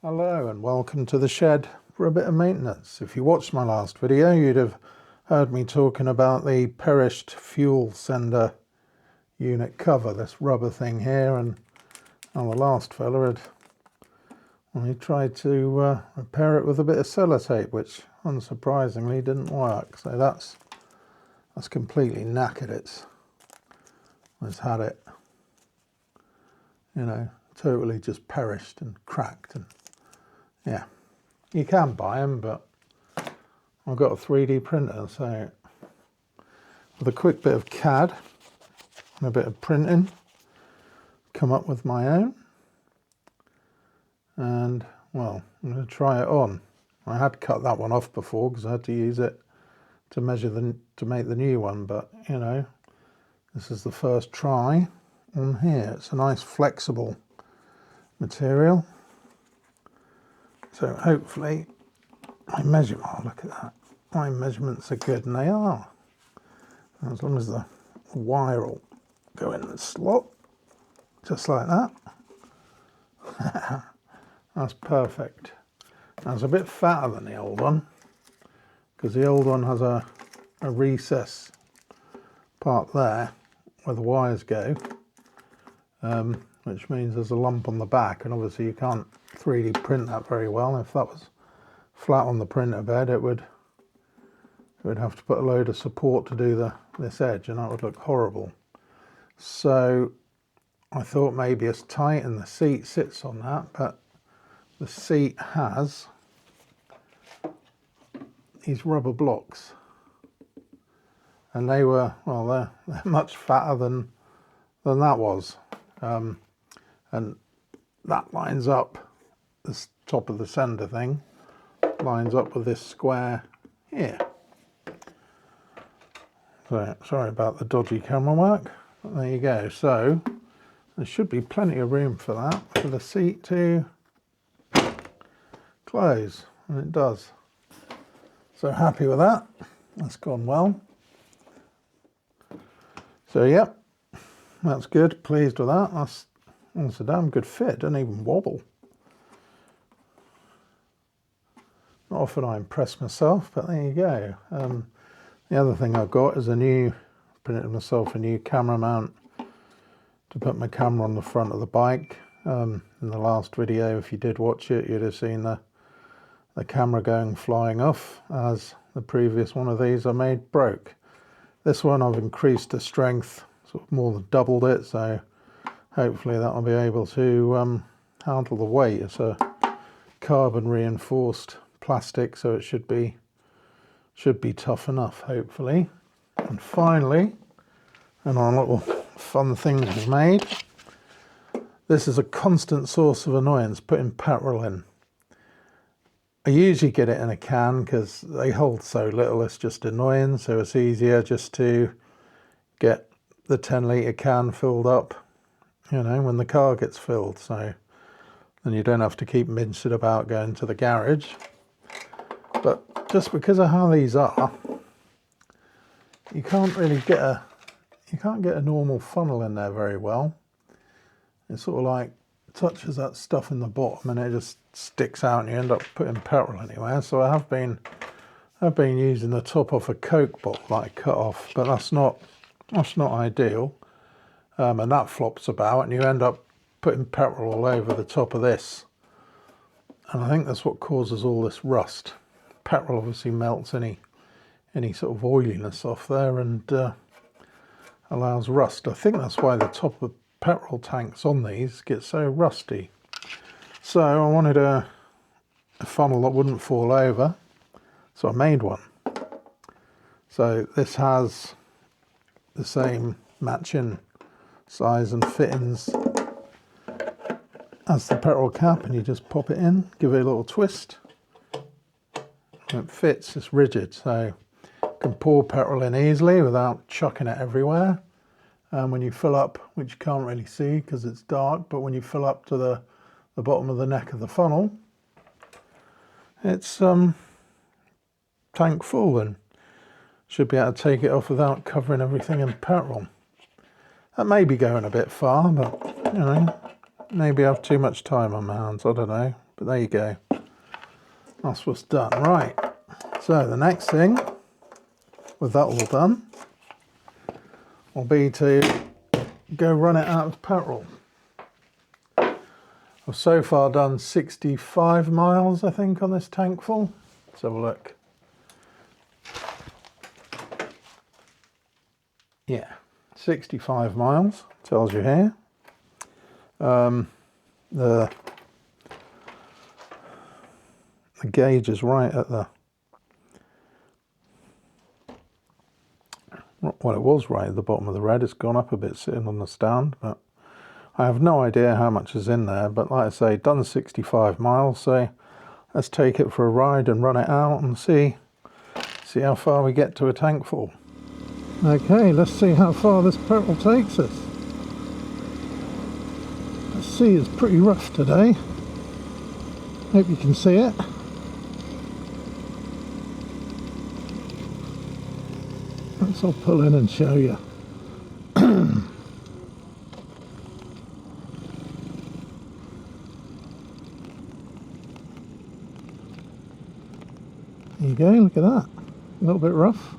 Hello and welcome to the shed for a bit of maintenance. If you watched my last video, you'd have heard me talking about the perished fuel sender unit cover, this rubber thing here, and the last fella he tried to repair it with a bit of sellotape, which unsurprisingly didn't work. So that's completely knackered. It's had it, totally just perished and cracked. And yeah, you can buy them, but I've got a 3D printer, so with a quick bit of CAD and a bit of printing, come up with my own. And well, I'm going to try it on. I had cut that one off before because I had to use it to measure to make the new one, but this is the first try on here. It's a nice flexible material, so hopefully my measurement, oh look at that, my measurements are good, and they are, as long as the wire will go in the slot just like that. That's perfect. Now it's a bit fatter than the old one because the old one has a recess part there where the wires go, which means there's a lump on the back, and obviously you can't 3D print that very well. If that was flat on the printer bed, it would have to put a load of support to do this edge, and that would look horrible. So I thought maybe it's tight and the seat sits on that, but the seat has these rubber blocks, and they were, well, they're much fatter than that was, and that lines up, this top of the sender thing lines up with this square here. So sorry about the dodgy camera work, but there you go. So there should be plenty of room for that, for the seat to close, and it does. So happy with that. That's gone well. So yep, that's good. Pleased with that. That's a damn good fit. Doesn't even wobble. Not often I impress myself, but there you go. The other thing I've got is printed myself a new camera mount to put my camera on the front of the bike. In the last video, if you did watch it, you'd have seen the camera going flying off, as the previous one of these I made broke. This one I've increased the strength, sort of more than doubled it, so hopefully that'll be able to handle the weight. It's a carbon reinforced plastic, so it should be tough enough, hopefully. And finally, and our little fun things we've made, this is a constant source of annoyance, putting petrol in. I usually get it in a can because they hold so little, it's just annoying, so it's easier just to get the 10-litre can filled up, when the car gets filled, so then you don't have to keep mincing about going to the garage. But just because of how these are, you can't really get a normal funnel in there very well. It sort of like touches that stuff in the bottom and it just sticks out, and you end up putting petrol anywhere. So I've been using the top off a Coke bottle that I cut off, but that's not ideal, and that flops about, and you end up putting petrol all over the top of this, and I think that's what causes all this rust. Petrol obviously melts any sort of oiliness off there and allows rust. I think that's why the top of petrol tanks on these get so rusty. So I wanted a funnel that wouldn't fall over, so I made one. So this has the same matching size and fittings as the petrol cap, and you just pop it in, give it a little twist, and it fits. It's rigid, so you can pour petrol in easily without chucking it everywhere. And when you fill up, which you can't really see because it's dark, but when you fill up to the bottom of the neck of the funnel, it's tank full, and should be able to take it off without covering everything in petrol. That may be going a bit far, but maybe I have too much time on my hands, I don't know. But there you go. That's what's done. Right. So the next thing, with that all done, will be to go run it out of petrol. I've so far done 65 miles, I think, on this tank full. Let's have a look. Yeah, 65 miles, tells you here. The gauge is right at the, well, it was right at the bottom of the red. It's gone up a bit sitting on the stand, but I have no idea how much is in there. But like I say, done 65 miles, so let's take it for a ride and run it out and see how far we get to a tank full. Okay, let's see how far this petrol takes us. The sea is pretty rough today. Hope you can see it. Let's all pull in and show you. There you go, look at that. A little bit rough.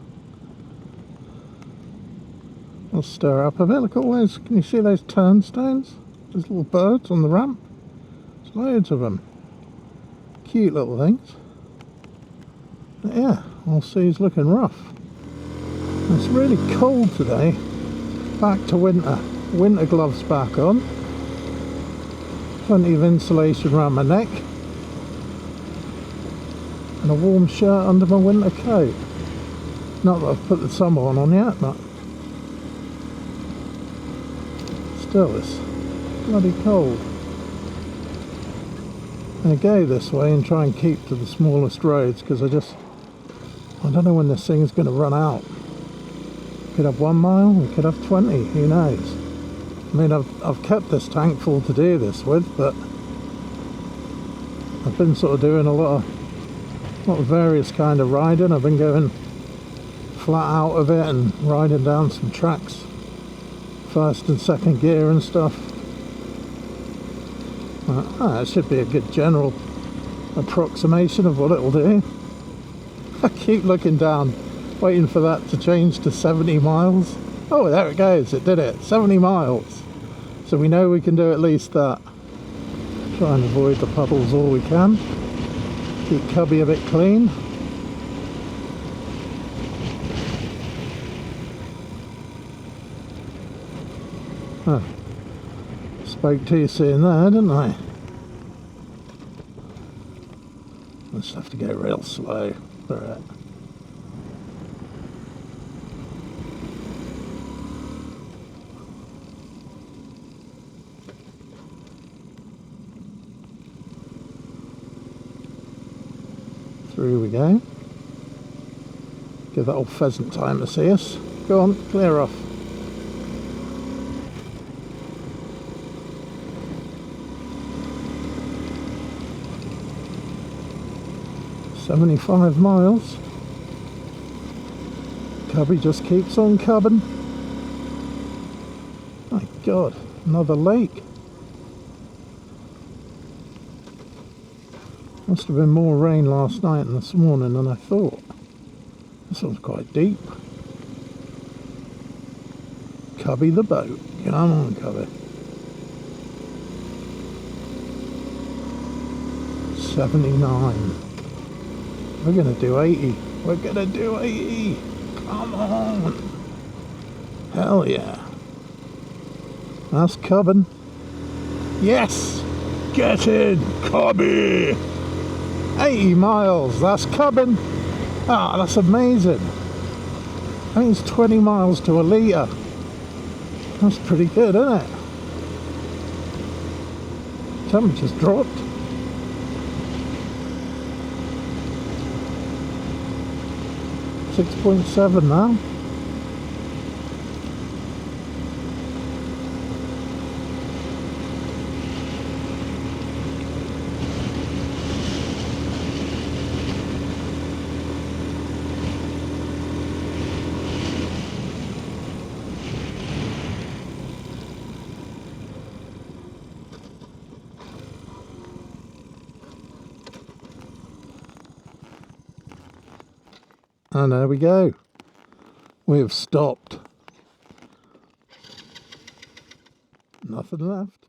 I'll stir up a bit. Look at all those, can you see those turnstones? Those little birds on the ramp? There's loads of them. Cute little things. But yeah, all sea's looking rough. It's really cold today. Back to winter. Winter gloves back on. Plenty of insulation around my neck. And a warm shirt under my winter coat. Not that I've put the summer one on yet, but still it's bloody cold. I'm going to go this way and try and keep to the smallest roads because I don't know when this thing is going to run out. Could have 1 mile, we could have 20, who knows. I mean, I've kept this tank full to do this with, but I've been sort of doing a lot of various kind of riding. I've been going flat out of it and riding down some tracks, first and second gear and stuff. It should be a good general approximation of what it'll do. I keep looking down, waiting for that to change to 70 miles. Oh, there it goes, it did it, 70 miles. So we know we can do at least that. Try and avoid the puddles all we can. Keep cubby a bit clean. Oh, spoke too soon there, didn't I? Just have to go real slow for it. Through we go. Give that old pheasant time to see us. Go on, clear off. "75 miles. Cubby just keeps on cubbing. My God, another lake. Must have been more rain last night and this morning than I thought. This one's quite deep. Cubby the boat. Come on, Cubby. 79. We're going to do 80. We're going to do 80. Come on. Hell yeah. That's cubbing. Yes. Get in, Cubby. 80 miles. That's cubbing. Ah, that's amazing. I think it's 20 miles to a litre. That's pretty good, isn't it? Temperature's dropped. .7 now. And there we go. We have stopped. Nothing left.